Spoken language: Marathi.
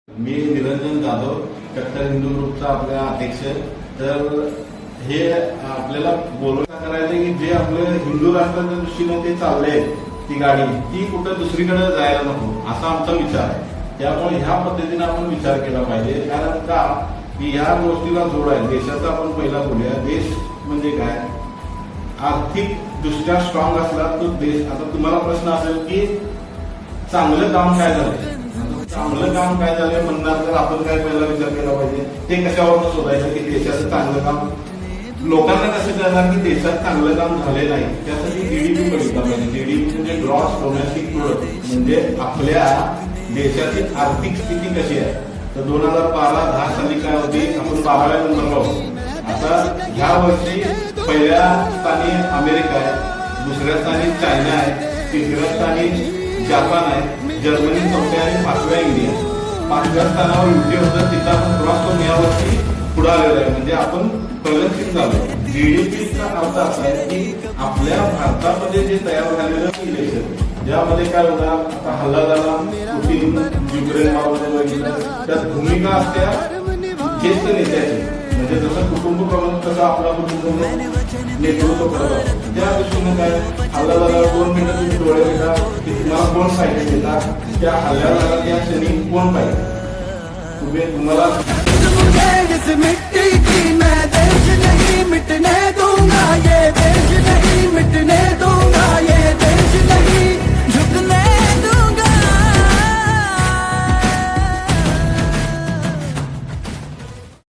मी निरंजन जाधव कट्टर हिंदू ग्रुपचा आपल्या अध्यक्ष. तर हे आपल्याला बोलणं करायचं की जे आपलं हिंदू राष्ट्राच्या दृष्टीने ते चाललंय ती गाडी ती कुठं दुसरीकडे जायला नको असा आमचा विचार आहे. त्यामुळे ह्या पद्धतीने आपण विचार केला पाहिजे. कारण का की ह्या गोष्टीला जोड आहे देशाचा. आपण पहिला बोलूया. देश म्हणजे काय? आर्थिक दृष्ट्या स्ट्रॉंग असला तो देश. आता तुम्हाला प्रश्न असेल की चांगलं काम काय झालं, चांगलं काम काय झालंय म्हणणार तर आपण काय पहिला विचार केला पाहिजे ते कशावर शोधायचं की देशाचं चांगलं काम. लोकांना कसं कळणार की देशात चांगलं काम झाले नाही. त्यासाठी जीडीपी बघितला पाहिजे. जीडीपी म्हणजे ग्रॉस डोमेस्टिक प्रोडक्ट म्हणजे आपल्या देशाची आर्थिक स्थिती कशी आहे. तर 2012-10 साली काय होती, आपण 12व्या नंबरला होतो. आता ह्या वर्षी पहिल्या स्थानी अमेरिका आहे, दुसऱ्या स्थानी चायना आहे, तिसऱ्या स्थानी जापान आहे, जर्मनी 4थ्या आणि 5व्या इंडिया. 5व्या स्थानावर युके होतं. तिथं आपण क्रॉस करून यावर्षी पुढे आलेलं आहे. म्हणजे आपण प्रगतशील झालो. जीडीपीचा अर्थ असा आहे की आपल्या भारतामध्ये जे तयार झालेलं इलेक्शन ज्यामध्ये काय होता, आता हल्ला झाला पुतीन युक्रेन मध्ये बघितलं त्यात भूमिका असत्या ज्येष्ठ नेत्याची. म्हणजे जसं कुटुंब प्रमुख तसं आपला कुटुंब नेतृत्व करत. त्या दृष्टीने काय हल्ला झाला 2 मिनिटं तुम्ही डोळे भेटा की तुम्हाला कोण पाहिजे देतात. त्या हल्ला झाला त्या क्षणी कोण पाहिजे तुम्हाला